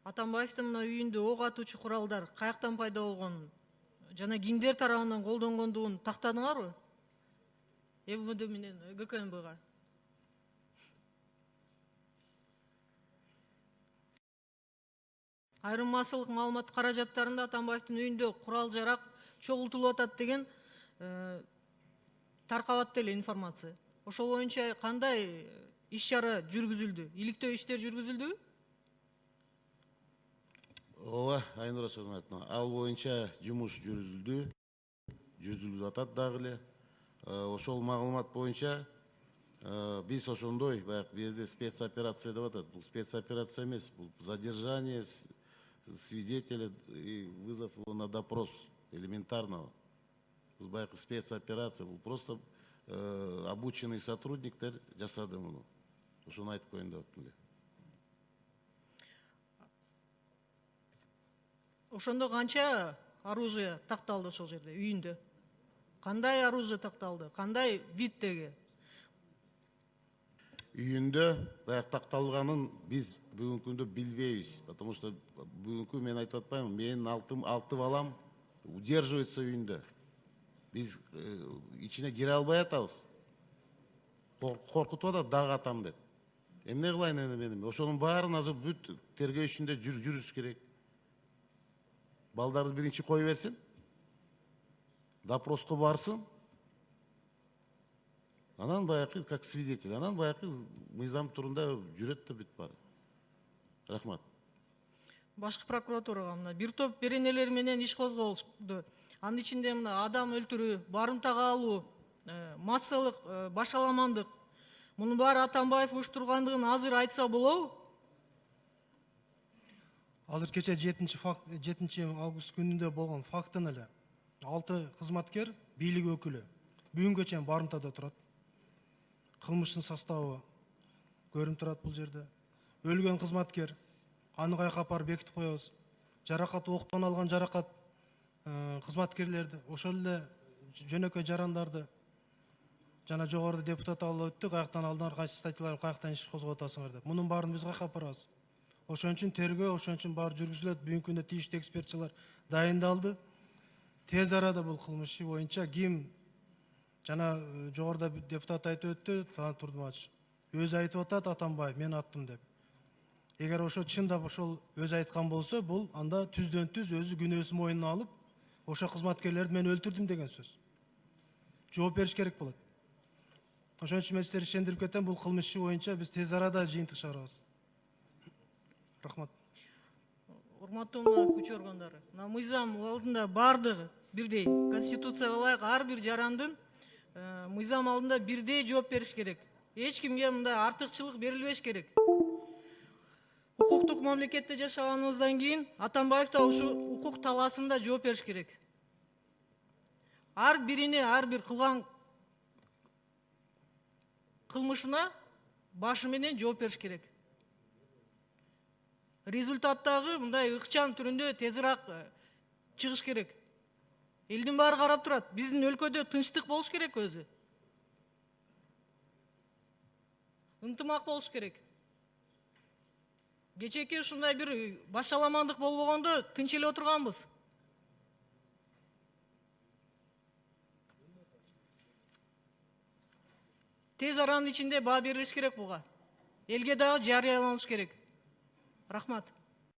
Атамбаевдин мына үйүндө ок атуучу куралдар каяктан пайда болгонун жана кимдер тарабынан колдонгондугун тактадыңарбы? МВД менен ГКМБга. Айырмачылык маалымат каражаттарында Атамбаевдин үйүндө курал жарак чогултулуп атат деген таркап атты эле информация. Ошол боюнча кандай иш чара жүргүзүлдү? Иликтөө иштер жүргүзүлдүбү? Ооба, Айнура Согматовна, ал боюнча жумуш жүргүзүлүп атат дагы эле. Ошол маалымат боюнча биз ошондой баягы жерде спецоперация деп атат. Бул спецоперация эмес, бул задержание свидетеля и вызов его на допрос элементарного. Бул баягы спецоперация, бул просто обученный сотрудниктер жасады муну. Ошону айтып коеюн деп аттым эле. Ошондо канча оружие такталды ошол жерде, үйүндө? Кандай оружие такталды? Кандай виддеги? Үйүндө баягы такталганын биз бүгүнкү күндө билбейбиз, потому что бүгүнкү мен айтып атпаймынбы, менин 6 балам удерживается үйүндө. Биз ичине кире албай атабыз. Коркутуп атат дагы атам деп. Эмне кылайын мен? Ошонун баарын азыр бүт тергөө ишинде жүрүш керек. Балдарды биринчи кой берсин, допроско барсын, анан баягы как свидетель, анан баягы мыйзам турунда жүрөт да бүт баары. Рахмат. Башкы прокуратурага мына бир топ беренелер менен иш козголду. Анын ичинде мына адам өлтүрүү, барымтага алуу, массалык башаламандык. Мунун баары Атамбаев уюштургандыгын азыр айтса болобу? Азыр кече 7 август күнүндө болгон фактын эле 6 кызматкер бийлик өкүлү бүгүнгө чейин барымтада турат. Кылмыштын составы көрүнүп турат бул жерде. Өлгөн кызматкер, аны каяка апарып бекитип коебуз. Жаракат, октон алган жаракат кызматкерлерди, ошол эле жөнөкөй жарандарды жана жогоруда депутат алып өттү, каяктан алдыңар, кайсы статьялар, каяктан иш козгоп атасыңар деп. Мунун баарын биз каяка апарабыз? Ошон үчүн тергөө, ошон үчүн баары жүргүзүлөт. Бүгүнкү күндө тийиштүү экспертчилар дайындалды. Тез арада бул кылмыш иши боюнча ким жана жогоруда депутат айтып өттү, Турдумач өзү айтып атат, Атамбаев мен аттым деп. Эгер ошо чындап ошол өзү айткан болсо, бул анда түздөн түз өзү күнөөсүн мойнуна алып, ошо кызматкерлерди мен өлтүрдүм деген сөз. Жооп бериш керек болот. Ошон үчүн мен сиздерди ишендирип кетем, бул кылмыш иши боюнча биз тез арада жыйынтык чыгарабыз. Рахмат. Урматтуу күч органдары, мыйзам алдында бардыгы бирдей. Конституцияга ылайык ар бир жарандын мыйзам алдында бирдей жооп бериш керек. Эч кимге мындай артыкчылык берилбеш керек. Укуктук мамлекетте жашаганыбыздан кийин Атамбаев да ушу укук талаасында жооп бериш керек. Ар бирине ар бир кылган кылмышына башы менен жооп бериш керек. Результаттагы мындай ыкчам түрүндө тезирээк чыгыш керек. Элдин баары карап турат. Биздин өлкөдө тынчтык болуш керек өзү. Ынтымак болуш керек. Кечеки ушундай бир башаламандык болбогондо тынч эле отурганбыз. Тез аранын ичинде баа берилиш керек буга. Элге дагы жарыяланыш керек. Рахмат.